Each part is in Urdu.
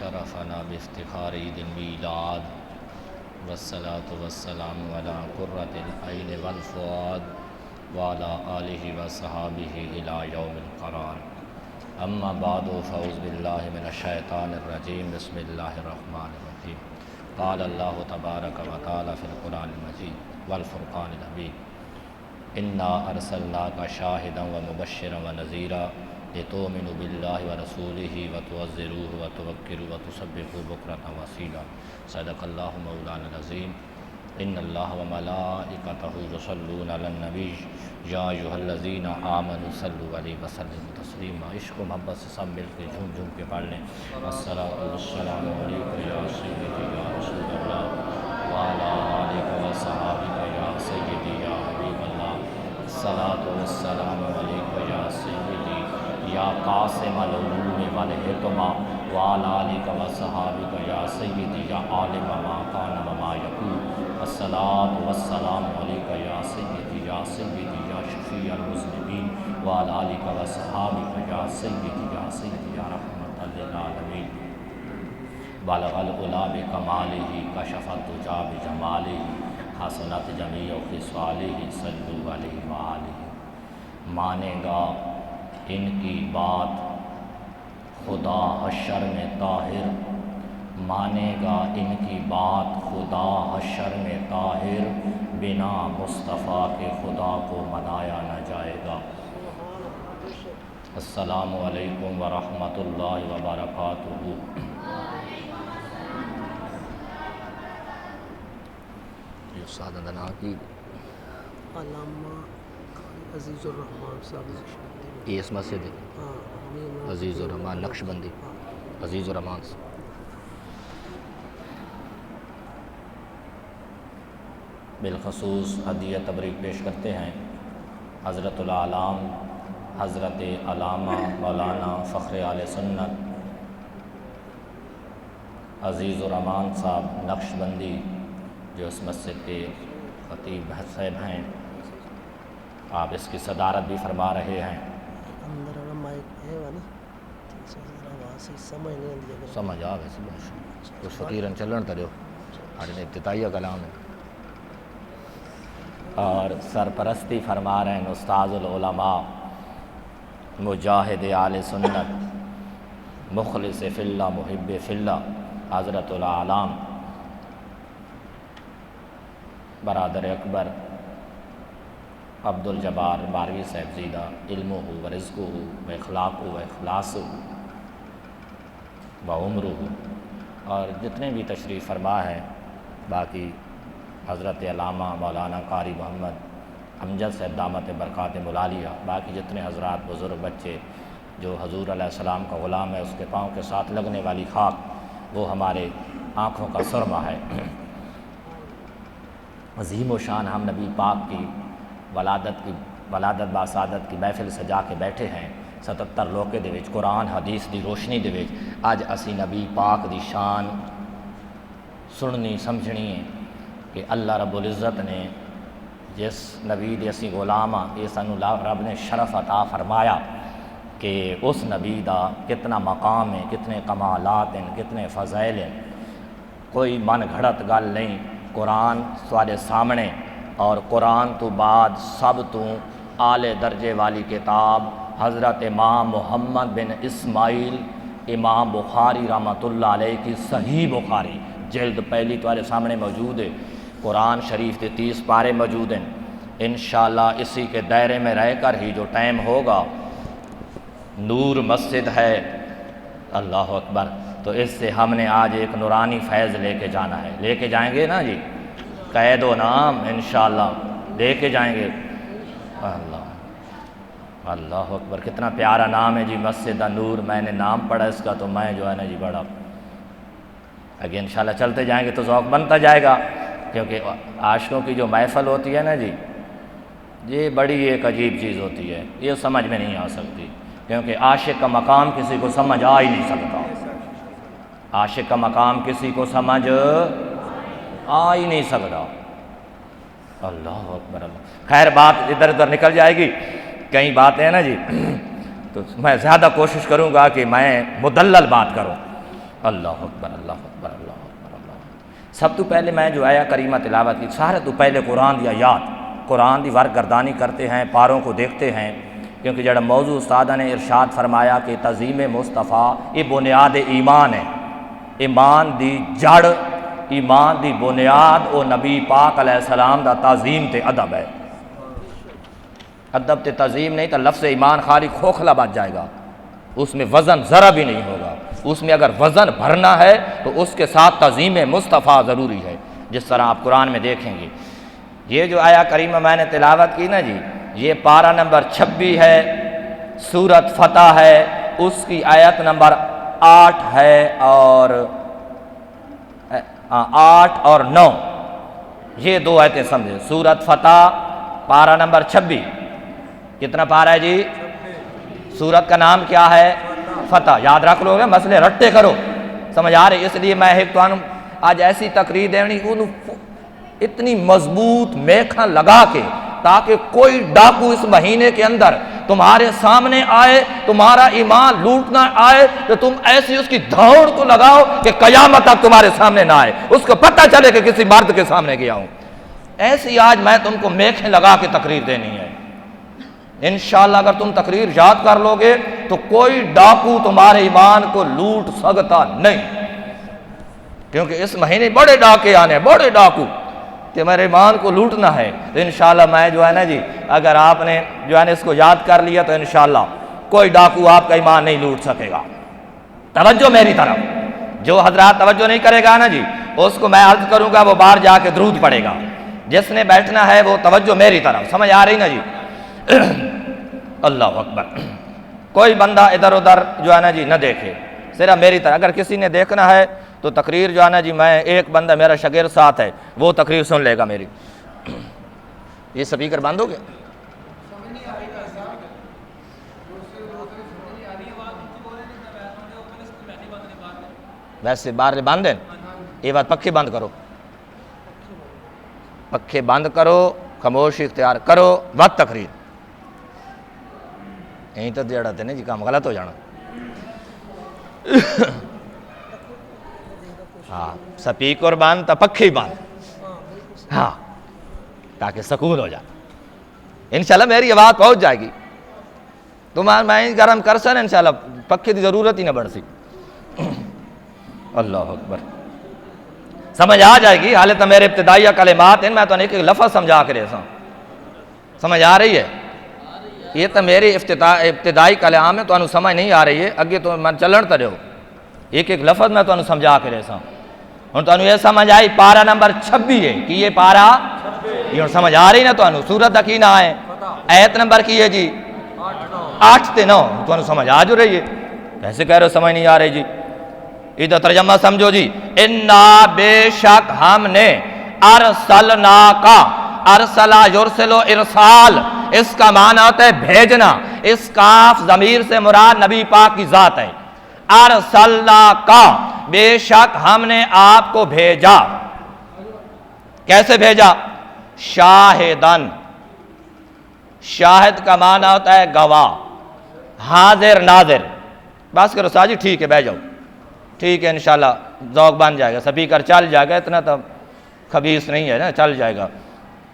شرفنا بافتخار عید المیلاد والصلاة والسلام علی قرۃ العین والفؤاد وعلی آلہ وصحابہ الی یوم القرار. اما بعد فاعوذ باللہ من الشیطان الرجیم. بسم اللہ الرحمن الرحیم. قال اللہ تبارک و تعالی فی القرآن المجید والفرقان الحمید. انا ارسلناک شاہدا ومبشرا ونذیرا لتؤمنوا باللہ ورسولہ وتعزروہ وتوقروہ وتسبحوہ بکرۃ واسیلا. صدق اللہ مولانا العظیم. ان اللہ وملائکتہ یصلون علی النبی یا ایھا الذین آمنوا صلوا علیہ وسلموا تسلیما. عشق و محبت سے سب مل کے جھوم جھوم کے پڑھ لیں. الصلاۃ والسلام علیک یا سیدی یا رسول اللہ وعلی آلک وصحابک یا سیدی یا حبیب اللہ. الصلاۃ والسلام علیک یا سیدی یا قاسم العلوم والحکمہ وعلی آلک وصحابک یا سیدی یا عالم ما کان وما یکون. الصلاۃ والسلام علیک یا سیدی یا شفیع المذنبین وعلی آلک وصحابک یا سیدی یا رحمۃ للعالمین. بلغ العلا بکمالہ کشف الدجی بجمالہ حسنت جمیع خصالہ صلوا علیہ وآلہ. مانے گا ان کی بات خدا حشر میں طاہر، مانے گا ان کی بات خدا حشر میں طاہر، بنا مصطفیٰ کے خدا کو منایا نہ جائے گا. السلام علیکم ورحمۃ اللہ وبرکاتہ. استاد ادنا کی علامہ عزیز الرحمان صاحب یہ اس مسجد ہے عزیز الرحمان نقش بندی عزیز الرحمان سے. بالخصوص ہدیہ تبریک پیش کرتے ہیں حضرت العلام حضرت علامہ مولانا فخر آل سنت عزیز الرحمان صاحب نقش بندی، جو اس مسجد کے خطیب صاحب ہیں. آپ اس کی صدارت بھی فرما رہے ہیں. اندر والا مائک ہے نا، آواز سمجھ نہیں آتی ہے. سمجھ آ گئے کچھ فقیرن چلن تریو ہمارے ابتدائیہ کلام ہے. اور سرپرستی فرما رہے ہیں استاذ العلماء مجاہد آل سنت مخلص فی اللہ محب فی اللہ حضرت العلام برادر اکبر عبد الجبار باروی صاحب زیدہ علمہ و رزقہ و اخلاقہ و اخلاصہ و عمرہ. اور جتنے بھی تشریف فرما ہیں، باقی حضرت علامہ مولانا قاری محمد امجد صاحب دامت برکات ملالیہ، باقی جتنے حضرات بزرگ بچے جو حضور علیہ السلام کا غلام ہے، اس کے پاؤں کے ساتھ لگنے والی خاک وہ ہمارے آنکھوں کا سرما ہے. عظیم و شان ہم نبی پاک کی ولادت باسعادت کی محفل سجا کے بیٹھے ہیں 77 لوکے دے وچ قرآن حدیث دی روشنی دے وچ. اج اسی نبی پاک دی شان سننی سمجھنی ہے کہ اللہ رب العزت نے جس نبی دے اسی غلام ہاں، یہ سانو رب نے شرف عطا فرمایا کہ اس نبی دا کتنا مقام ہے، کتنے کمالات ہیں، کتنے فضائل ہیں. کوئی من گھڑت گل نہیں. قرآن سارے سامنے، اور قرآن تو بعد سب تو اعلی درجے والی کتاب حضرت امام محمد بن اسماعیل امام بخاری رحمۃ اللہ علیہ کی صحیح بخاری جلد پہلی تمہارے سامنے موجود ہے. قرآن شریف کے 30 پارے موجود ہیں. انشاءاللہ اسی کے دائرے میں رہ کر ہی جو ٹائم ہوگا، نور مسجد ہے، اللہ اکبر، تو اس سے ہم نے آج ایک نورانی فیض لے کے جانا ہے. لے کے جائیں گے نا جی، قید و نام انشاءاللہ لے کے جائیں گے. اللہ اکبر، کتنا پیارا نام ہے جی، مسجد نور. میں نے نام پڑھا اس کا تو میں جو ہے نا جی بڑا آگے انشاءاللہ چلتے جائیں گے تو ذوق بنتا جائے گا. کیونکہ عاشقوں کی جو محفل ہوتی ہے نا جی، یہ بڑی ایک عجیب چیز ہوتی ہے، یہ سمجھ میں نہیں آ سکتی. کیونکہ عاشق کا مقام کسی کو سمجھ آ ہی نہیں سکتا. عاشق کا مقام کسی کو سمجھ آ ہی نہیں سکتا. اللہ اکبر اللہ. خیر بات ادھر ادھر نکل جائے گی، کئی باتیں ہیں نا جی، تو میں زیادہ کوشش کروں گا کہ میں مدلل بات کروں. اللہ اکبر اللہ اکبر اللہ اکبر اللہ اکبر۔ سب تو پہلے میں جو آیا کریمہ تلاوت کی سارے تو پہلے قرآن دی آیات، قرآن دی ورگردانی کرتے ہیں، پاروں کو دیکھتے ہیں، کیونکہ جڑا موضوع استادہ نے ارشاد فرمایا کہ تعظیم مصطفیٰ یہ بنیاد ایمان ہے، ایمان دی جڑ، ایمان دی بنیاد او نبی پاک علیہ السلام دا تعظیم تے ادب ہے۔ ادب تے تعظیم نہیں تو لفظ ایمان خالی کھوکھلا بچ جائے گا، اس میں وزن ذرا بھی نہیں ہوگا۔ اس میں اگر وزن بھرنا ہے تو اس کے ساتھ تعظیم مصطفیٰ ضروری ہے، جس طرح آپ قرآن میں دیکھیں گے۔ یہ جو آیا کریمہ میں نے تلاوت کی نا جی، یہ پارہ نمبر 26 ہے، سورت فتح ہے، اس کی آیت نمبر 8 ہے اور 8 اور 9، یہ دو آیتیں سمجھیں۔ سورت فتح پارہ نمبر 26، کتنا پارہ ہے جی؟ سورت کا نام کیا ہے؟ فتح۔ یاد رکھ لو گے، مسئلے رٹے کرو، سمجھ آ رہے؟ اس لیے میں ایک تو آج ایسی تقریر دینی اتنی مضبوط میکھاں لگا کے، تاکہ کوئی ڈاکو اس مہینے کے اندر تمہارے سامنے آئے، تمہارا ایمان لوٹنا آئے تو تم ایسی اس کی دھوڑ کو لگاؤ کہ قیامت تک تمہارے سامنے نہ آئے، اس کو پتہ چلے کہ کسی مرد کے سامنے گیا ہوں۔ ایسی آج میں تم کو میکھیں لگا کے تقریر دینی ہے۔ انشاءاللہ اگر تم تقریر یاد کر لو گے تو کوئی ڈاکو تمہارے ایمان کو لوٹ سکتا نہیں، کیونکہ اس مہینے بڑے ڈاکے آنے، بڑے ڈاکو کہ میرے ایمان کو لوٹنا ہے۔ تو انشاءاللہ میں جو ہے نا جی، اگر آپ نے جو ہے نا اس کو یاد کر لیا تو انشاءاللہ کوئی ڈاکو آپ کا ایمان نہیں لوٹ سکے گا۔ توجہ میری طرف، جو حضرات توجہ نہیں کرے گا نا جی، اس کو میں عرض کروں گا وہ باہر جا کے درود پڑے گا۔ جس نے بیٹھنا ہے وہ توجہ میری طرف، سمجھ آ رہی نا جی؟ اللہ اکبر۔ کوئی بندہ ادھر ادھر جو ہے نا جی نہ دیکھے، صرف میری طرف۔ اگر کسی نے دیکھنا ہے تو تقریر جو ہے نا جی، میں ایک بندہ میرا شاگرد ساتھ ہے، وہ تقریر سن لے گا میری۔ یہ سپیکر بند ہو گیا؟ ویسے باہر بند ہیں، یہ بات پکے بند کرو، پکے بند کرو، خاموشی اختیار کرو، وقت تقریر یہیں تو جڑا تے نہیں جی، کام غلط ہو جانا۔ ہاں سپیکر بند تو پکھے بند، ہاں تاکہ سکون ہو جائے۔ انشاءاللہ میری آواز پہنچ جائے گی، تمہارا میں گرم کر سن انشاءاللہ پکھے کی ضرورت ہی نہ بڑھ سی۔ اللہ اکبر، سمجھ آ جائے گی۔ حالت میرے ابتدائیہ کلمات ہیں، میں تو ایک ایک لفظ سمجھا کے رہتا ہوں، سمجھ آ رہی ہے؟ یہ تو میرے ابتدائی کلام ہے، تو انہوں سمجھ نہیں آ رہی ہے، اگے تو میں چلن تو رہو، ایک ایک لفظ میں تو انہوں سمجھا کے رہتا ہوں۔ ہوں تو انہوں یہ سمجھ آئی پارہ نمبر 26 ہے کہ یہ پارہ، یہ سمجھ آ رہی نا تو انہوں سورت کی نہ ہے، ایت نمبر کی ہے جی 8 تے 9، تو انہوں سمجھ آ جو رہی ہے، کیسے کہہ رہے ہو سمجھ نہیں آ رہی جی؟ ادھر ترجمہ سمجھو جی، اِنَّا بے شک ہم نے ارسلناکا، ارسلہ یرسلو ارسال، اس کا معنی ہوتا ہے بھیجنا، اس کاف ضمیر سے مراد نبی پاک کی ذات ہے۔ ارسلناکا، بے شک ہم نے آپ کو بھیجا۔ کیسے بھیجا؟ شاہدن، شاہد کا معنی ہوتا ہے گواہ، حاضر ناظر۔ بس کرو ساجی، ٹھیک ہے بیٹھ جاؤ، ٹھیک ہے انشاءاللہ ذوق بن جائے گا، سپیکر چل جائے گا، اتنا تو خبیث نہیں ہے نا، چل جائے گا،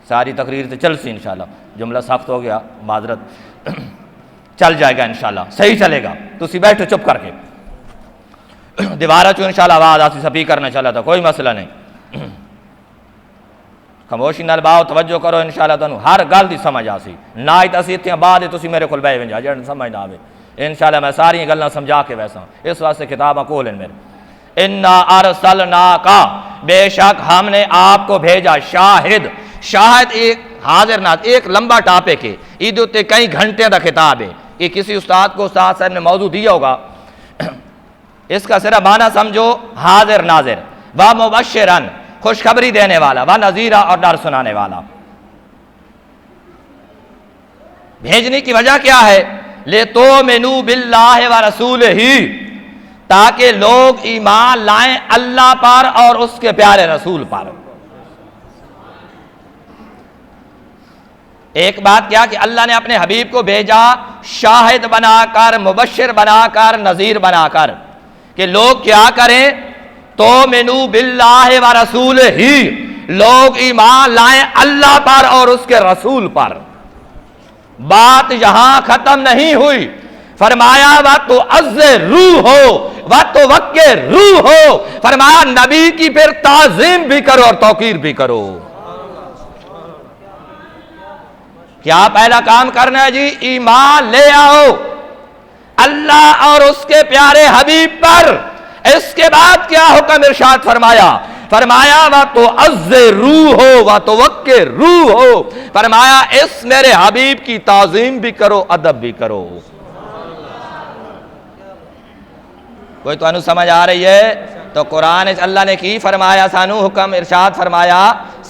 ساری تقریر تو چل سی انشاءاللہ، جملہ سخت ہو گیا معذرت، چل جائے گا انشاءاللہ، صحیح چلے گا۔ تو اسی بیٹھو چپ کر کے، دیوارہ چو انشاءاللہ آواز آتی، سپیکر نہ چلا تھا، کوئی مسئلہ نہیں، خاموشی نال باؤ، توجہ کرو انشاءاللہ تانوں ہر گل دی سمجھ آسی، نہ ہی تسی اتنے بعد تسی میرے کول بیٹھ ونجا جڑا سمجھ نہ آوے، انشاءاللہ میں ساری گلاں سمجھا کے ویسا، اس واسطے کتاباں کول ہیں میرے۔ اِنَّا ارسلناکا، بے شک ہم نے آپ کو بھیجا، شاہد، شاہد ایک حاضر ناظر، ایک لمبا ٹاپک ہے، ایدو تے کئی گھنٹے دا خطاب ہے، یہ کسی استاد کو استاد صاحب نے موضوع دیا ہوگا، اس کا صرف معنی سمجھو حاضر ناظر، وَمُبَشِّرًا، خوشخبری دینے والا، وَنَذِيرًا، اور ڈر سنانے والا۔ بھیجنے کی وجہ کیا ہے؟ لِتُؤْمِنُوا بِاللَّهِ وَرَسُولِهِ، تاکہ لوگ ایمان لائیں اللہ پر اور اس کے پیارے رسول پر۔ ایک بات کیا کہ اللہ نے اپنے حبیب کو بھیجا شاہد بنا کر، مبشر بنا کر، نذیر بنا کر، کہ لوگ کیا کریں؟ تومنو باللہ و رسول ہی، لوگ ایمان لائیں اللہ پر اور اس کے رسول پر۔ بات یہاں ختم نہیں ہوئی، فرمایا وَتُعَزِّرُوهُ وَتُوَقِّرُوهُ، فرمایا نبی کی پھر تعظیم بھی کرو اور توقیر بھی کرو۔ کیا پہلا کام کرنا ہے جی؟ ایمان لے آؤ اللہ اور اس کے پیارے حبیب پر۔ اس کے بعد کیا حکم ارشاد فرمایا؟ فرمایا وَتُعَزِّرُوهُ وَتُوَقِّرُوهُ، فرمایا اس میرے حبیب کی تعظیم بھی کرو، ادب بھی کرو۔ کوئی تو انو سمجھ آ رہی ہے؟ تو قرآن اللہ نے کی فرمایا سانو حکم ارشاد فرمایا،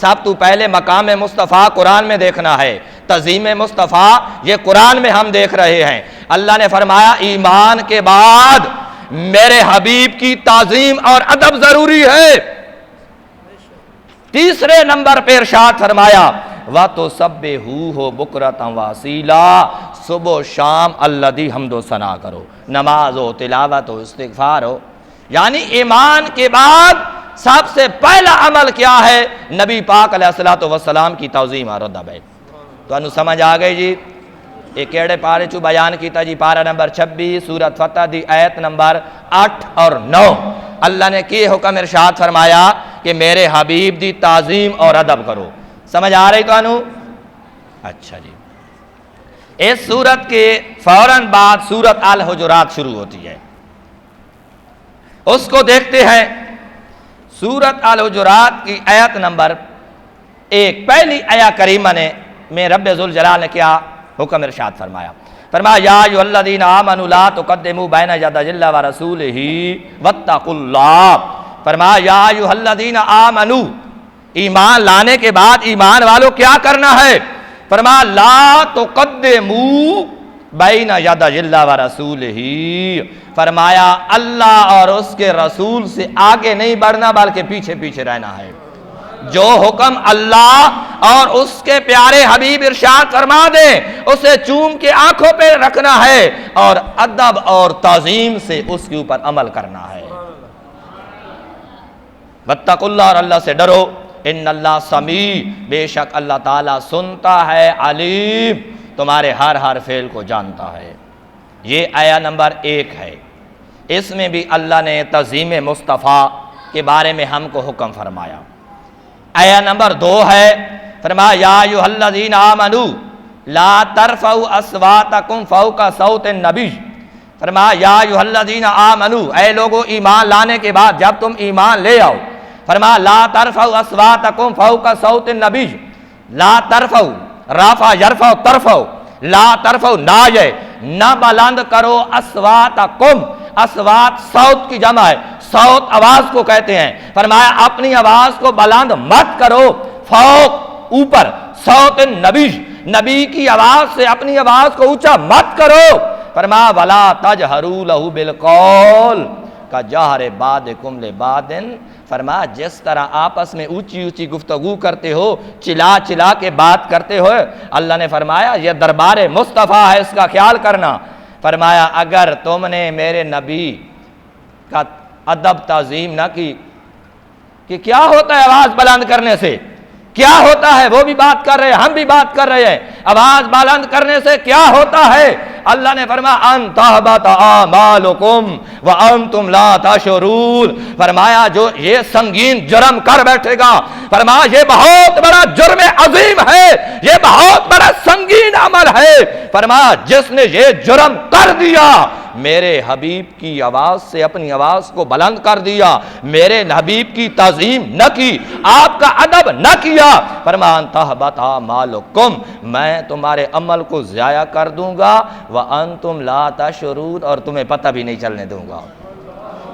سب تو پہلے مقام مصطفیٰ قرآن میں دیکھنا ہے، تعظیم مصطفیٰ یہ قرآن میں ہم دیکھ رہے ہیں۔ اللہ نے فرمایا ایمان کے بعد میرے حبیب کی تعظیم اور ادب ضروری ہے۔ تیسرے نمبر پہ ارشاد فرمایا وَتُسَبِّحُوهُ بُكْرَةً وَأَصِيلًا، صبح و شام اللہ دی حمد و ثنا کرو، نماز ہو، تلاوت ہو، استغفار ہو۔ یعنی ایمان کے بعد سب سے پہلا عمل کیا ہے؟ نبی پاک علیہ السلام کی تعظیم اور ادب ہے۔ تو انو سمجھ آ گئی جی؟ ایک کیڑے پارے چو بیان کیتا جی، پارہ نمبر 26 سورت فتح دی آیت نمبر 8 اور 9۔ اللہ نے کی حکم ارشاد فرمایا کہ میرے حبیب دی تعظیم اور ادب کرو۔ سمجھ آ رہی تو انو؟ اچھا جی، اس سورت کے فوراً بعد سورت الحجرات شروع ہوتی ہے، اس کو دیکھتے ہیں۔ سورت الحجرات کی آیت نمبر 1، پہلی آیہ کریمہ میں رب ذوالجلال نے کیا حکم ارشاد فرمایا؟ فرمایا یا ایھا الذین آمنوا لا تقدموا بین یدی اللہ ورسولہ واتقوا اللہ۔ فرمایا یا ایھا الذین آمنوا، ایمان لانے کے بعد ایمان والوں کیا کرنا ہے؟ فرمایا لا تقدموا بین یدی اللہ ورسولہ، فرمایا اللہ اور اس کے رسول سے آگے نہیں بڑھنا بلکہ پیچھے پیچھے رہنا ہے۔ جو حکم اللہ اور اس کے پیارے حبیب ارشاد فرما دیں اسے چوم کے آنکھوں پہ رکھنا ہے، اور ادب اور تعظیم سے اس کے اوپر عمل کرنا ہے۔ واتقوا اللہ، اور اللہ سے ڈرو، ان اللہ سمیع، بے شک اللہ تعالیٰ سنتا ہے، علیم، تمہارے ہر فعل کو جانتا ہے۔ یہ آیہ نمبر 1 ہے، اس میں بھی اللہ نے تعظیم مصطفیٰ کے بارے میں ہم کو حکم فرمایا۔ آیہ نمبر 2 ہے، فرمایا یا ایھا الذین آمنوا لا ترفعوا اصواتکم فوق صوت النبی، فرمایا یا ایھا الذین آمنوا، اے لوگو ایمان لانے کے بعد جب تم ایمان لے آؤ، فرمایا لا ترفعوا اصواتکم فوق صوت النبی، لا ترفعوا، رفع یرفع ترفعوا، لا ترفعوا نہ بلند کرو، اصواتکم، اصوات صوت کی جمع ہے، صوت آواز کو کہتے ہیں۔ فرمایا اپنی آواز کو بلند مت کرو، فوق اوپر، صوت النبی، نبی کی آواز سے اپنی آواز کو اونچا مت کرو۔ فرمایا ولا تجہروا لہ بالقول کجہر بعضکم لبعض، فرمایا جس طرح آپس میں اونچی اونچی گفتگو کرتے ہو، چلا چلا کے بات کرتے ہو، اللہ نے فرمایا یہ دربار مصطفیٰ ہے، اس کا خیال کرنا۔ فرمایا اگر تم نے میرے نبی کا ادب تعظیم نہ کی، کہ کیا ہوتا ہے آواز بلند کرنے سے؟ کیا ہوتا ہے؟ وہ بھی بات کر رہے ہیں، ہم بھی بات کر رہے ہیں، آواز بلند کرنے سے کیا ہوتا ہے؟ اللہ نے فرمایا ان تحبط اعمالکم وانتم لا تشعرون، فرمایا جو یہ سنگین جرم کر بیٹھے گا، فرمایا یہ بہت بڑا جرم عظیم ہے، یہ بہت بڑا سنگین عمل ہے، فرمایا جس نے یہ جرم کر دیا، میرے حبیب کی آواز سے اپنی آواز کو بلند کر دیا، میرے حبیب کی تعظیم نہ کی، آپ کا ادب نہ کیا، فرمایا ان تحبط اعمالکم، میں تمہارے عمل کو ضائع کر دوں گا، وانتم لا تشعرون، اور تمہیں پتہ بھی نہیں چلنے دوں گا۔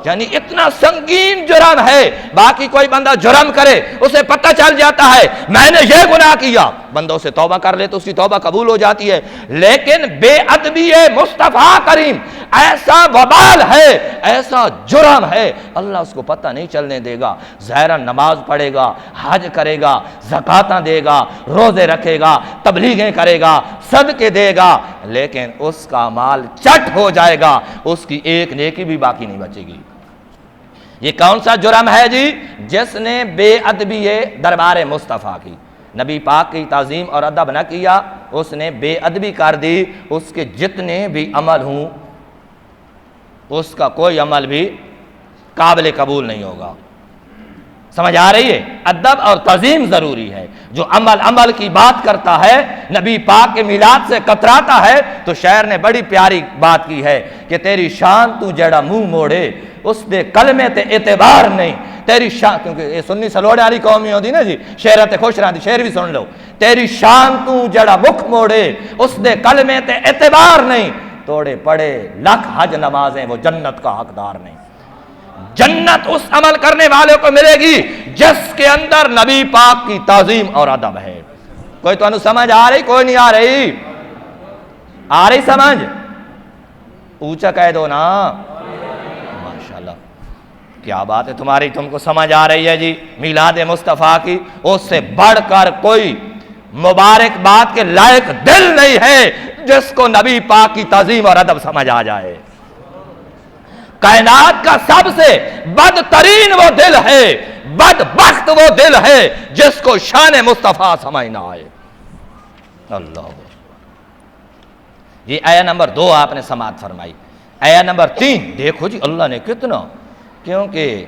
یعنی اتنا سنگین جرم ہے، باقی کوئی بندہ جرم کرے اسے پتہ چل جاتا ہے میں نے یہ گناہ کیا، بندہ اسے توبہ کر لے تو اس کی توبہ قبول ہو جاتی ہے، لیکن بے ادبی مصطفیٰ کریم ایسا وبال ہے، ایسا جرم ہے، اللہ اس کو پتہ نہیں چلنے دے گا۔ ظاہراً نماز پڑھے گا، حج کرے گا، زکاتاں دے گا، روزے رکھے گا، تبلیغیں کرے گا، صدقے دے گا، لیکن اس کا مال چٹ ہو جائے گا، اس کی ایک نیکی بھی باقی نہیں بچے گی۔ یہ کون سا جرم ہے جی؟ جس نے بے ادبی دربار مصطفیٰ کی، نبی پاک کی تعظیم اور ادب نہ کیا، اس نے بے ادبی کر دی، اس کے جتنے بھی عمل ہوں اس کا کوئی عمل بھی قابل قبول نہیں ہوگا۔ سمجھ آ رہی ہے؟ ادب اور تعظیم ضروری ہے۔ جو عمل کی بات کرتا ہے، نبی پاک کے میلاد سے کتراتا ہے، تو شاعر نے بڑی پیاری بات کی ہے کہ تیری شان تو جڑا منہ موڑے اس دے کلمے تے اعتبار نہیں، تیری شان، کیونکہ یہ سنی سلوڑے والی قومی ہوتی نا جی، شعر تے خوش رہتی، شعر بھی سن لو، تیری شان تو جڑا مکھ موڑے اس دے کلمے تے اعتبار نہیں، توڑے پڑے لاکھ حج نمازیں وہ جنت کا حقدار نہیں۔ جنت اس عمل کرنے والے کو ملے گی جس کے اندر نبی پاک کی تعظیم اور ادب ہے۔ کوئی تو سمجھ آ رہی؟ کوئی نہیں آ رہی؟ آ رہی سمجھ؟ اونچا کہہ دو نا، ماشاءاللہ کیا بات ہے تمہاری، تم کو سمجھ آ رہی ہے جی۔ میلاد مصطفیٰ کی اس سے بڑھ کر کوئی مبارک بات کے لائق دل نہیں ہے جس کو نبی پاک کی تعظیم اور ادب سمجھ آ جائے۔ کائنات کا سب سے بدترین وہ دل ہے، بدبخت وہ دل ہے جس کو شان مصطفیٰ سمجھ نہ آئے۔ اللہ، یہ آیت نمبر 2 آپ نے سماعت فرمائی۔ آیت نمبر 3 دیکھو جی، اللہ نے کتنا، کیونکہ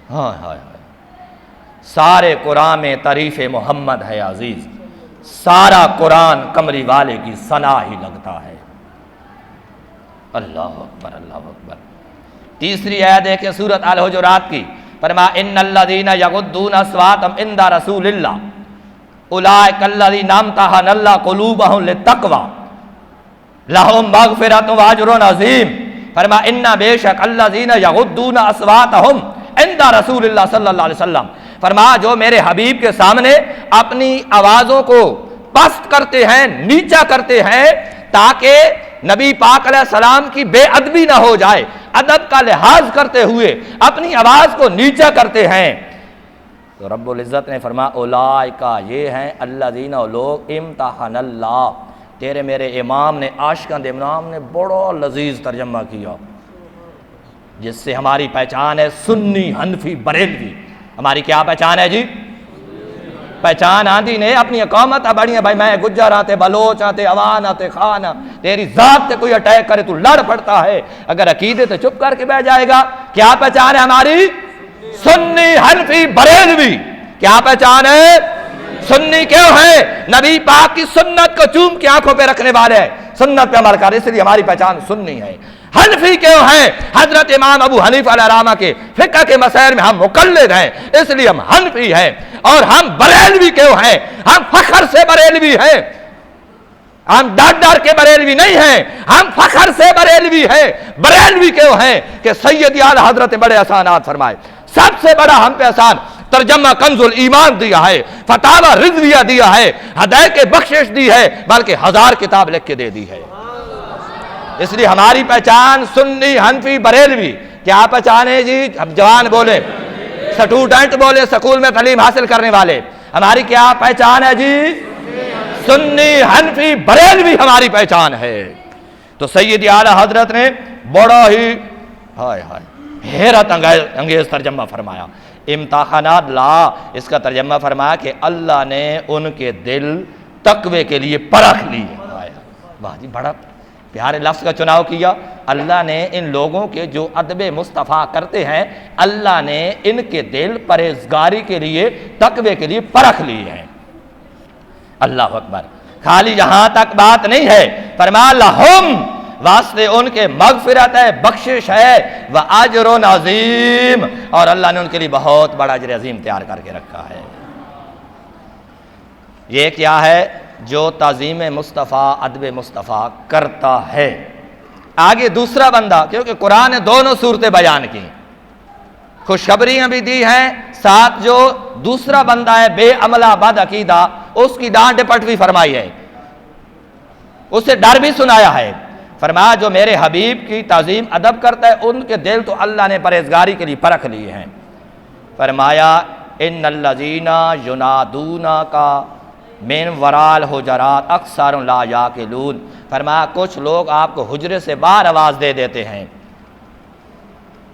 ہاں سارے قرآن میں تعریف محمد ہے عزیز، سارا قرآن کمری والے کی ثنا ہی لگتا ہے۔ اللہ اکبر، اللہ اکبر۔ تیسری آیت دیکھیں سورۃ الحجرات کی، فرمایا ان الذین یغضون اصواتهم عند رسول اللہ اولئک الذین امتحن اللہ قلوبهم للتقوی لہم مغفرۃ واجر عظیم۔ فرمایا ان بے شک الذین یغضون اصواتهم عند رسول اللہ صلی اللہ علیہ وسلم، فرمایا جو میرے حبیب کے سامنے اپنی آوازوں کو پست کرتے ہیں، نیچا کرتے ہیں، تاکہ نبی پاک علیہ السلام کی بے ادبی نہ ہو جائے، ادب کا لحاظ کرتے ہوئے اپنی آواز کو نیچا کرتے ہیں، تو رب العزت نے فرمایا اولائکا، یہ ہیں الذین لوگ امتحن اللہ، تیرے میرے امام نے، عاشقان دے امام نے بڑا لذیذ ترجمہ کیا، جس سے ہماری پہچان ہے سنی حنفی بریلوی۔ ہماری کیا پہچان ہے جی؟ پہچان آندھی نے اپنی اقامت بڑی ہے، بھائی میں گجر آتے، بلوچ آتے، عوان آتے، خان آتے، تیری ذات تے کوئی اٹیک کرے تو لڑ پڑتا ہے، اگر عقیدے تو چپ کر کے بیٹھ جائے گا۔ کیا پہچان ہے ہماری؟ سنی حنفی بریلوی۔ کیا پہچان ہے؟ سنی کیوں ہے؟ نبی پاک کی سنت کو چوم کے آنکھوں پہ رکھنے والے ہیں، سنت پہ عمل کر، اس لیے ہماری پہچان سنی ہے۔ حنفی کیوں ہیں؟ حضرت امام ابو حنیفہ علیہ الرحمہ کے فقہ کے مسائل میں ہم مقلد ہیں، اس لیے ہم حنفی ہیں۔ اور ہم بریلوی کیوں ہیں؟ ہم فخر سے بریلوی ہیں، ہم ڈر کے بریلوی نہیں ہیں، ہم فخر سے بریلوی ہیں۔ بریلوی کیوں ہیں؟ کہ سید اعلیٰ حضرت بڑے احسانات فرمائے، سب سے بڑا ہم پہ احسان ترجمہ کنز الایمان دیا ہے، فتاوی رضویہ دیا ہے، ہدایت بخشش دی ہے، بلکہ 1000 کتاب لکھ کے دے دی ہے۔ اس لیے ہماری پہچان سنی حنفی بریلوی۔ کیا پہچان ہے جی؟ اب جوان بولے، سٹوڈنٹ بولے، سکول میں تعلیم حاصل کرنے والے، ہماری کیا پہچان ہے جی؟ سنی حنفی بریلوی ہماری پہچان ہے۔ تو سید اعلیٰ حضرت نے بڑا ہی حیرت انگیز ترجمہ فرمایا، امتحانات لا، اس کا ترجمہ فرمایا کہ اللہ نے ان کے دل تقوی کے لیے پرکھ لیے۔ واہ جی، بڑا پیارے لفظ کا چناؤ کیا۔ اللہ نے ان لوگوں کے جو ادب مصطفیٰ کرتے ہیں، اللہ نے ان کے دل پرہیزگاری کے لیے، تقوی کے لیے پرکھ لیے ہیں۔ اللہ اکبر۔ خالی یہاں تک بات نہیں ہے، فرمایا لہم، واسطے ان کے مغفرت ہے، بخشش ہے، واجر عظیم، اور اللہ نے ان کے لیے بہت بڑا اجر عظیم تیار کر کے رکھا ہے۔ یہ کیا ہے؟ جو تعظیم مصطفیٰ، ادب مصطفیٰ کرتا ہے۔ آگے دوسرا بندہ، کیونکہ قرآن نے دونوں صورتیں بیان کی، خوشخبریاں بھی دی ہیں، ساتھ جو دوسرا بندہ ہے بے عملہ بد عقیدہ، اس کی ڈانٹ ڈپٹ بھی فرمائی ہے، اسے ڈر بھی سنایا ہے۔ فرمایا جو میرے حبیب کی تعظیم ادب کرتا ہے، ان کے دل تو اللہ نے پرہیزگاری کے لیے پرکھ لیے ہیں۔ فرمایا ان الذین ینادونک من وراء الحجرات اکثر لا یعقلون، فرمایا کچھ لوگ آپ کو حجرے سے باہر آواز دے دیتے ہیں،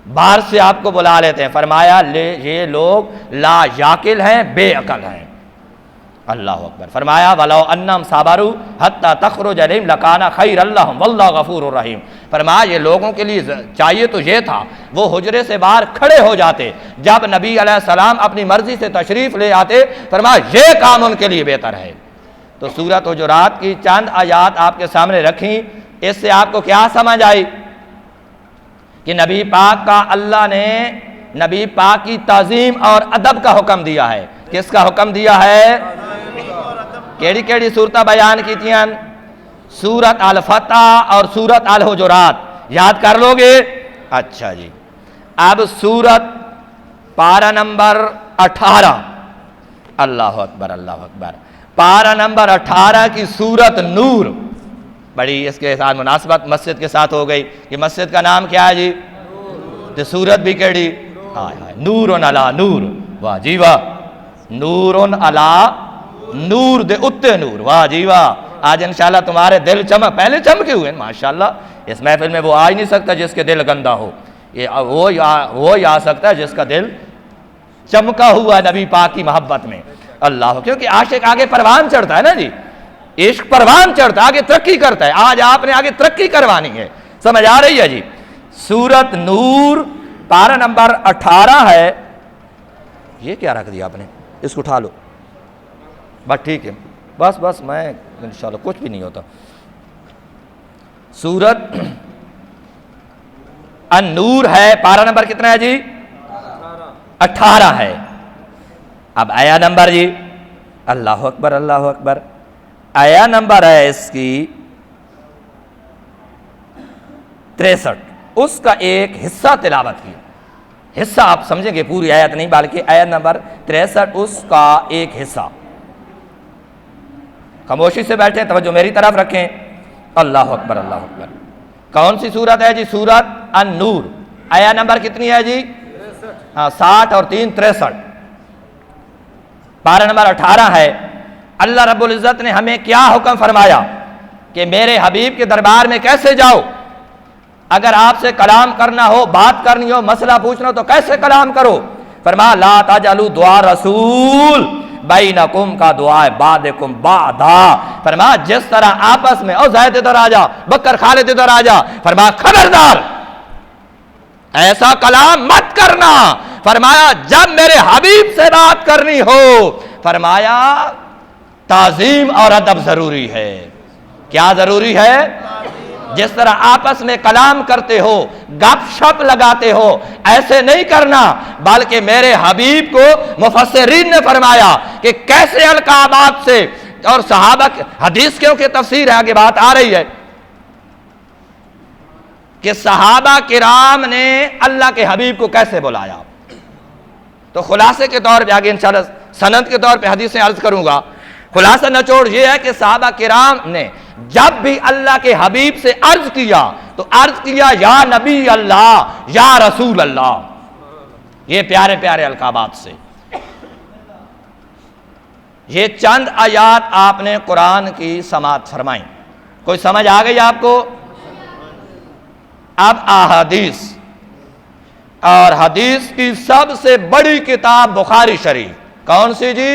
باہر سے آپ کو بلا لیتے ہیں. فرمایا یہ لوگ لا یاقل ہیں، بے عقل ہیں. اللہ اکبر. فرمایا وَلَوْ أَنَّهُمْ صَبَرُوا حَتَّى تَخْرُجَ إِلَيْهِمْ لَكَانَ خَيْرًا لَّهُمْ وَاللَّهُ غَفُورٌ رَّحِيمٌ. فرمایا یہ لوگوں کے لیے چاہیے تو یہ تھا وہ حجرے سے باہر کھڑے ہو جاتے جب نبی علیہ السلام اپنی مرضی سے تشریف لے آتے. فرمایا یہ کام ان کے لیے بہتر ہے. تو سورۃ حجرات کی چند آیات آپ کے سامنے رکھیں. اس سے آپ کو کیا سمجھ آئی کہ نبی پاک کا اللہ نے نبی پاک کی تعظیم اور ادب کا حکم دیا ہے. کس کا حکم دیا ہے؟ کیڑی کیڑی صورتہ بیان کی تھیں؟ سورت الفتح اور سورت الحجرات. یاد کر لو گے؟ اچھا جی. اب سورت پارہ نمبر 18. اللہ اکبر اللہ اکبر. پارہ نمبر 18 کی سورت نور. بڑی اس کے ساتھ مناسبت مسجد کے ساتھ ہو گئی کہ مسجد کا نام کیا ہے جی؟ تو سورت بھی کیڑی؟ نور علی نور. واہ جی واہ. نور علی نور دے اتے نور. واہ جی واہ. آج انشاءاللہ تمہارے دل چمک پہلے چمکے ہوئے ہیں ماشاءاللہ. اس محفل میں وہ آ ہی نہیں سکتا جس کے دل گندا ہو. وہ ہی آ سکتا ہے جس کا دل چمکا ہوا ہے نبی پاک کی محبت میں. اللہ. کیونکہ عاشق آگے پروان چڑھتا ہے نا جی. عشق پروان چڑھتا ہے، آگے ترقی کرتا ہے. آج آپ نے آگے ترقی کروانی ہے. سمجھ آ رہی ہے جی؟ سورت نور پارہ نمبر 18 ہے. یہ کیا رکھ دیا آپ نے؟ اس کو اٹھا لو بس. ٹھیک ہے بس میں انشاءاللہ کچھ بھی نہیں ہوتا. سورت النور ہے. پارہ نمبر کتنا ہے جی؟ 18 ہے. اب آیا نمبر جی. اللہ اکبر اللہ اکبر. آیا نمبر ہے اس کی 63. اس کا ایک حصہ تلاوت کی. حصہ آپ سمجھیں گے، پوری آیت نہیں بلکہ آیت نمبر 63 اس کا ایک حصہ. خاموشی سے بیٹھیں، توجہ میری طرف رکھیں. اللہ اکبر اللہ اکبر. کون سی سورت ہے جی؟ سورت النور. آیت نمبر کتنی ہے جی؟ 60 اور 3 63. پارہ نمبر 18 ہے. اللہ رب العزت نے ہمیں کیا حکم فرمایا کہ میرے حبیب کے دربار میں کیسے جاؤ. اگر آپ سے کلام کرنا ہو، بات کرنی ہو، مسئلہ پوچھنا ہو تو کیسے کلام کرو. فرمایا لا تجعلوا دعاء رسول بینکم کا دعائے بعدکم بعدا. فرمایا جس طرح آپس میں او زید ادھر آ جا، بکر خالد ادھر آ جا. فرمایا خبردار ایسا کلام مت کرنا. فرمایا جب میرے حبیب سے بات کرنی ہو، فرمایا تعظیم اور ادب ضروری ہے. کیا ضروری ہے؟ جس طرح آپس میں کلام کرتے ہو، گپ شپ لگاتے ہو، ایسے نہیں کرنا. بلکہ میرے حبیب کو مفسرین نے فرمایا کہ کیسے القابات سے اور صحابہ حدیث کیونکہ تفسیر ہے، آگے بات آ رہی ہے کہ صحابہ کرام نے اللہ کے حبیب کو کیسے بلایا. تو خلاصے کے طور پہ آگے انشاءاللہ سند کے طور پہ حدیثیں عرض کروں گا. خلاصہ نچوڑ یہ ہے کہ صحابہ کرام نے جب بھی اللہ کے حبیب سے عرض کیا تو عرض کیا یا نبی اللہ، یا رسول اللہ. یہ پیارے پیارے القابات سے. یہ چند آیات آپ نے قرآن کی سماعت فرمائیں. کوئی سمجھ آ گئی آپ کو؟ اب احادیث، اور حدیث کی سب سے بڑی کتاب بخاری شریف. کون سی جی؟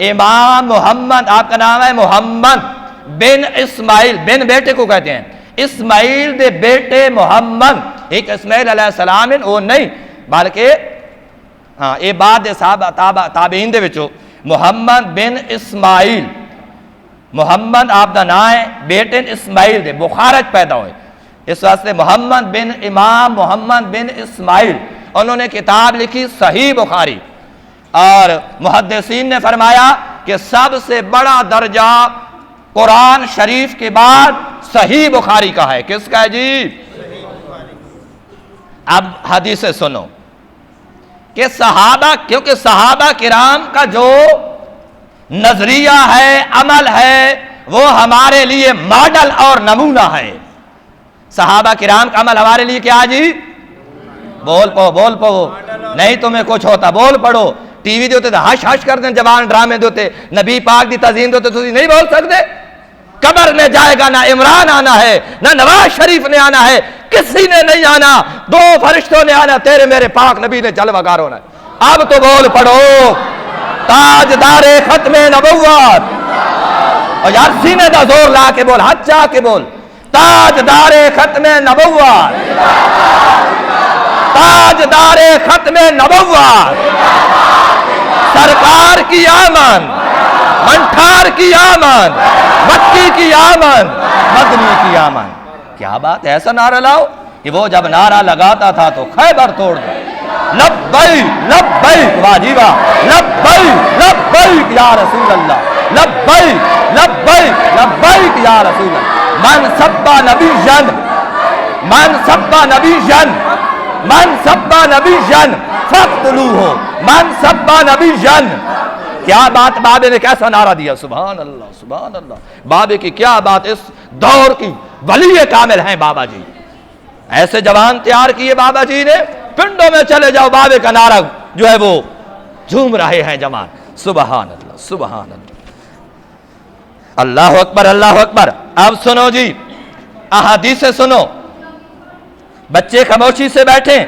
امام محمد. آپ کا نام ہے محمد بن اسماعیل. بن بیٹے کو کہتے ہیں. اسماعیل دے بیٹے محمد. ایک اسماعیل علیہ السلام وہ نہیں بلکہ یہ بعد صحابہ تابعین دے وچوں محمد بن اسماعیل. محمد آپ دا نام ہے، بیٹے اسماعیل دے بخارج پیدا ہوئے. اس واسطے محمد بن امام محمد بن اسماعیل. انہوں نے کتاب لکھی صحیح بخاری. اور محدثین نے فرمایا کہ سب سے بڑا درجہ قرآن شریف کے بعد صحیح بخاری کا ہے. کس کا ہے جی؟ اب حدیث سنو کہ صحابہ، کیونکہ صحابہ کرام کا جو نظریہ ہے، عمل ہے، وہ ہمارے لیے ماڈل اور نمونہ ہے. صحابہ کرام کا عمل ہمارے لیے کیا جی؟ بول پو نہیں تمہیں کچھ ہوتا، بول پڑو. ٹی وی دیتے ہش ہش کرتے، جوان ڈرامے دیتے، نبی پاک دی تعظیم دیتے، تسی نہیں بول سکتے. قبر میں جائے گا نہ عمران آنا ہے، نہ نواز شریف نے آنا ہے. کسی نے نہیں آنا، دو فرشتوں نے آنا، تیرے میرے پاک نبی نے جلوہ گار ہونا ہے۔ اب تو بول پڑھو تاجدار ختم نبوت، اور یار سینے دا زور لا کے بول، ہاتھ جا کے بول، تاجدار ختم نبوت، تاجدار ختم نبوت، سرکار کی آمد، منٹھار کی آمد، مکی کی آمد، مدنی کی آمد۔ کیا بات ہے، ایسا نعرہ لاؤ کہ وہ جب نعرہ لگاتا تھا تو خیبر توڑ دو، لبیک لبیک، واہ جی واہ، لبیک لبیک یا رسول اللہ، لبیک لبیک لبیک یا رسول اللہ۔ من سب نبی جن، من سب نبی جن، من سب نبی جن فاقتلوہ، من سب نبی جن۔ کیا بات، بابے نے کیسا نعرہ دیا، سبحان اللہ سبحان اللہ، بابے کی کیا بات، اس دور کی ولی کامل ہیں بابا جی، ایسے جوان تیار کیے بابا جی نے، پنڈوں میں چلے جاؤ بابے کا نعرہ جو ہے وہ جھوم رہے ہیں جوان، سبحان اللہ سبحان اللہ، اللہ اکبر اللہ اکبر۔ اب سنو جی، احادیث سے سنو، بچے خاموشی سے بیٹھیں،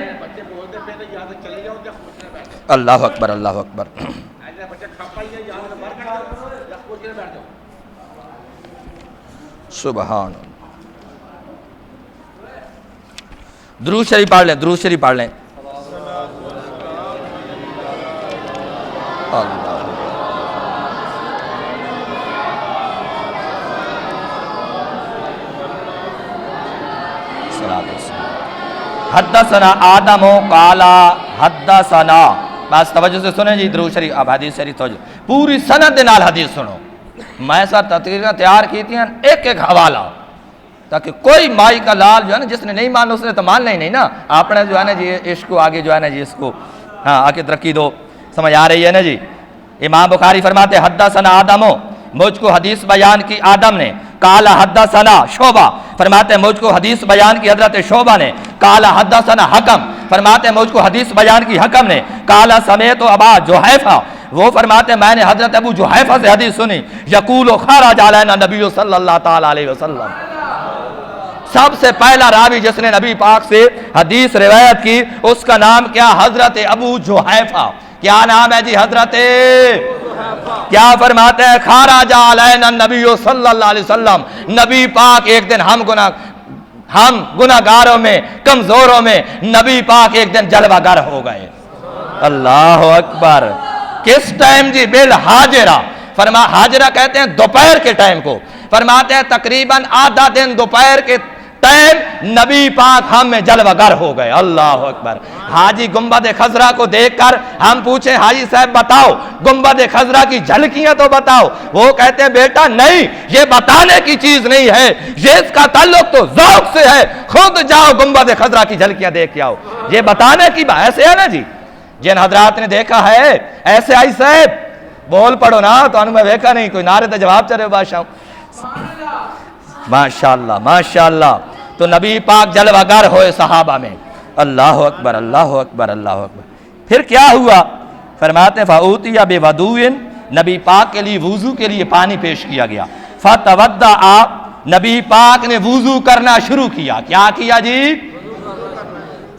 اللہ اکبر اللہ اکبر۔ سبحان اللہ، درود شریف پڑھ لیں، درود شریف پڑھ لیں، اللہ حدثنا آدم قال حدثنا، بس توجہ سے سنیں جی، درود شریف، اب حدیث شریف توجہ، پوری سند نال حدیث سنو، میں ایسا تقریریں تیار کی تھی ایک ایک حوالہ، تاکہ کوئی مائی کا لال جو ہے نا، جس نے نہیں مانا اس نے تو ماننا ہی نہیں نا، آپ نے جو ہے نا جی عشق کو آگے جو ہے نا جی اس کو ہاں آگے ترقی دو، سمجھ آ رہی ہے نا جی۔ امام بخاری فرماتے حدثنا آدم، مجھ کو حدیث بیان کی آدم نے، قال حدثنا شعبہ، فرماتے مجھ کو حدیث بیان کی حضرت شعبہ نے، قال حدثنا حکم، فرماتے مجھ کو حدیث بیان کی حکم نے، قال سمیت ابا جحیفہ، وہ فرماتے میں نے حضرت ابو جحیفہ سے حدیث سنی، یقول خرج علینا نبی صلی اللہ تعالی علیہ وسلم، سب سے پہلا راوی جس نے نبی پاک سے حدیث روایت کی اس کا نام کیا، حضرت ابو جحیفہ، کیا نام ہے جی، حضرت، کیا فرماتے ہیں، خرج علینا النبی صلی اللہ علیہ وسلم، نبی پاک ایک دن ہم گناہگاروں میں کمزوروں میں نبی پاک ایک دن جلوہ گر ہو گئے، اللہ اکبر۔ کس ٹائم جی، بالحاجرہ، فرما حاجرہ کہتے ہیں دوپہر کے ٹائم کو، فرماتے ہیں تقریباً آدھا دن دوپہر کے ٹائم نبی پاک ہم میں جلوہ گر ہو گئے، اللہ اکبر۔ حاجی گنبد خضرا کو دیکھ کر ہم پوچھیں حاجی صاحب بتاؤ گنبد خضرا کی جھلکیاں تو بتاؤ، وہ کہتے ہیں بیٹا نہیں، یہ بتانے کی چیز نہیں ہے، یہ اس کا تعلق تو ذوق سے ہے، خود جاؤ گنبد خضرا کی جھلکیاں دیکھ کے آؤ، یہ بتانے کی بات ایسے ہے نا جی۔ جن حضرات نے دیکھا ہے ایسے آئی صاحب بول پڑھو نا، تو انہوں میں دیکھا نہیں، کوئی نعرے تو جواب چلے بادشاہ، ماشاءاللہ ماشاءاللہ۔ تو نبی پاک جلوہ گر ہوئے صحابہ میں، اللہ اکبر اللہ اکبر اللہ اکبر۔ پھر کیا ہوا، فرماتے فاوتی بے ودوئن، نبی پاک کے لیے وضو کے لیے پانی پیش کیا گیا، فتودع، نبی پاک نے وضو کرنا شروع کیا، کیا کیا جی،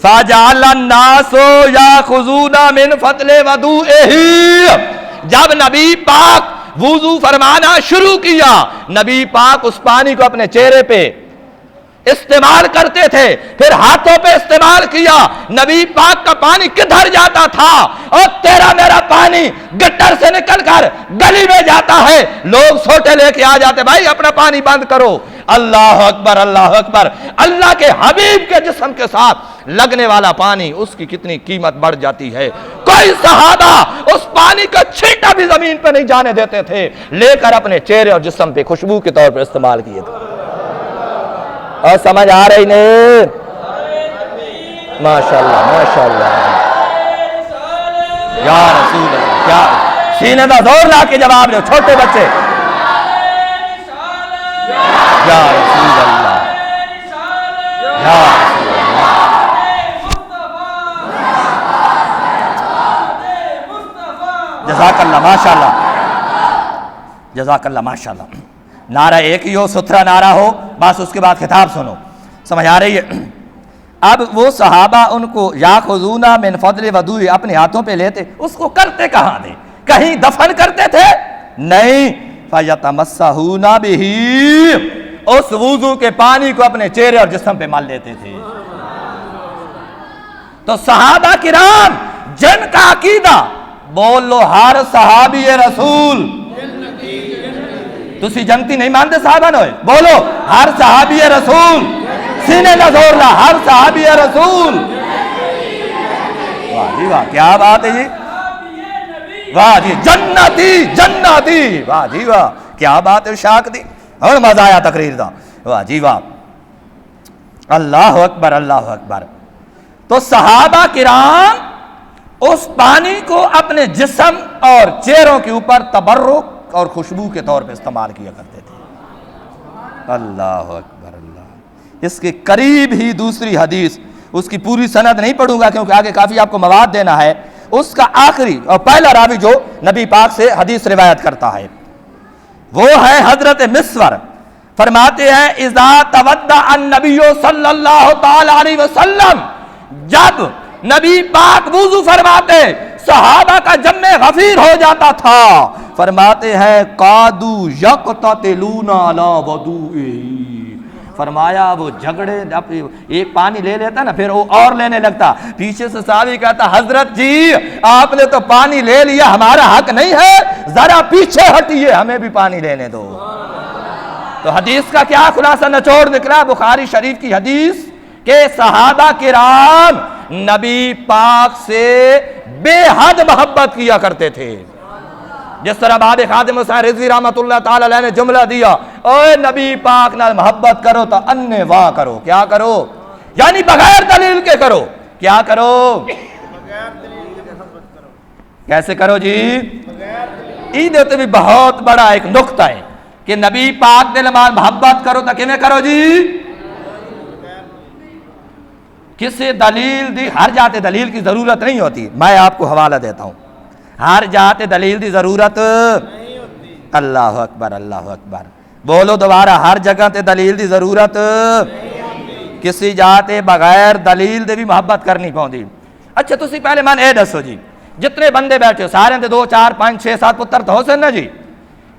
فجعل الناس یاخذون من فضل وضوئہ، جب نبی پاک وضو فرمانا شروع کیا، نبی پاک اس پانی کو اپنے چہرے پہ استعمال کرتے تھے، پھر ہاتھوں پہ استعمال کیا، نبی پاک کا پانی کدھر جاتا تھا، اور تیرا میرا پانی گٹر سے نکل کر گلی میں جاتا ہے، لوگ سوٹے لے کے آ جاتے، بھائی اپنا پانی بند کرو، اللہ اکبر اللہ اکبر۔ اللہ کے حبیب کے جسم کے ساتھ لگنے والا پانی، اس کی کتنی قیمت بڑھ جاتی ہے، کوئی صحابہ اس پانی کا چھینٹا بھی زمین پہ نہیں جانے دیتے تھے، لے کر اپنے چہرے اور جسم پہ خوشبو کے طور پر استعمال کیے تھے، اور سمجھ آ رہی نہیں، ماشاءاللہ ماشاءاللہ، یا رسول اللہ، کیا سینے دا زور لا کے جواب دو چھوٹے بچے، یا رسول اللہ، یا رسول اللہ، جزاک اللہ ماشاءاللہ، جزاک اللہ ماشاءاللہ۔ نعرہ ایک ہی ہو، ستھرا نعرہ ہو، بس اس کے بعد خطاب سنو، سمجھ آ رہی ہے، اب وہ صحابہ ان کو یاخذونا من فضل وضوء اپنے ہاتھوں پہ لیتے، اس کو کرتے کہاں تھے؟ کہیں دفن کرتے تھے؟ نہیں، فیتمسحون بہ، اس وضو کے پانی کو اپنے چہرے اور جسم پہ مل لیتے تھے۔ تو صحابہ کرام جن کا عقیدہ، بول لو ہر صحابی رسول، تسی جنتی نہیں مانتے صحابہ نوئے؟ بولو ہر صحابی رسول، سینے نہ زور لا، ہر صحابی رسول۔ واہ جی واہ، کیا بات ہے جی، واہ جی، جنتی جنتی، واہ جی واہ، کیا بات ہے، شاک دی اور مزہ آیا تقریر دا، واہ جی واہ، اللہ اکبر اللہ اکبر۔ تو صحابہ کرام اس پانی کو اپنے جسم اور چہروں کے اوپر تبرک اور خوشبو کے طور پہ استعمال کیا کرتے تھے۔ اللہ اکبر اللہ۔ اس کے قریب ہی دوسری حدیث، اس کی پوری سند نہیں پڑھوں گا کیونکہ آگے کافی آپ کو مواد دینا ہے، اس کا آخری اور پہلا راوی جو نبی پاک سے حدیث روایت کرتا ہے وہ ہے حضرت مسور، فرماتے ہیں اذا تودع النبی صلی اللہ تعالی علیہ وسلم، جب نبی پاک وضو فرماتے صحابہ کا جمع غفیر ہو جاتا تھا، فرماتے ہیں قادو یقتتلون علی وضوئہ، فرمایا وہ جھگڑے، ایک پانی لے لیتا نا پھر وہ اور لینے لگتا، پیچھے سے صحابی کہتا حضرت جی آپ نے تو پانی لے لیا، ہمارا حق نہیں ہے، ذرا پیچھے ہٹیے ہمیں بھی پانی لینے دو۔ تو حدیث کا کیا خلاصہ نچوڑ نکلا؟ بخاری شریف کی حدیث کہ صحابہ کرام نبی پاک سے بے حد محبت کیا کرتے تھے۔ جس طرح باب خادم حسین رضوی رحمۃ اللہ تعالی علیہ نے جملہ دیا، اے نبی پاک نہ محبت کرو تو انے واہ کرو، کیا کرو؟ یعنی بغیر دلیل کے کرو، کیا کرو؟ کیسے کرو جی؟ عید تے بھی بہت بڑا ایک نقطہ ہے کہ نبی پاک نے محبت کرو تو کیویں کرو جی؟ کسی دلیل دی، ہر جاتے دلیل کی ضرورت نہیں ہوتی، میں آپ کو حوالہ دیتا ہوں، ہر جاتے دلیل دی ضرورت نہیں ہوتی۔ اللہ اکبر اللہ اکبر، بولو دوبارہ، ہر جگہ تے دلیل دی ضرورت نہیں ہوتی، کسی جاتے بغیر دلیل دے بھی محبت کرنی پوندی۔ اچھا تسی پہلے من اے دسو جی، جتنے بندے بیٹھے ہو سارے دے 2 4 5 6 7 پتر تو ہو سن نا جی،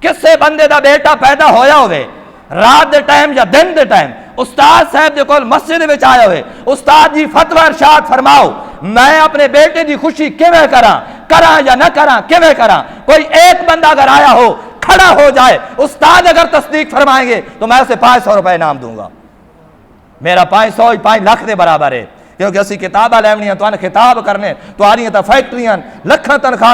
کسے بندے دا بیٹا پیدا ہویا ہوئے رات دے ٹائم یا دن دے ٹائم، استاد صاحب دے کول مسجد وچ آیا ہوئے، استاد جی فتوی ارشاد فرماؤ میں اپنے بیٹے دی خوشی کیویں کراں یا نہ کراں، کیویں کراں؟ کوئی ایک بندہ اگر آیا ہو کھڑا ہو جائے، استاد اگر تصدیق فرمائیں گے تو میں اسے 500 روپے انعام دوں گا، میرا 500 5 لاکھ دے برابر ہے، کیونکہ اسی کتاباں لیونیاں تو خطاب کرنے تو آ رہی ہیں فیکٹریاں لکھاں تنخواہ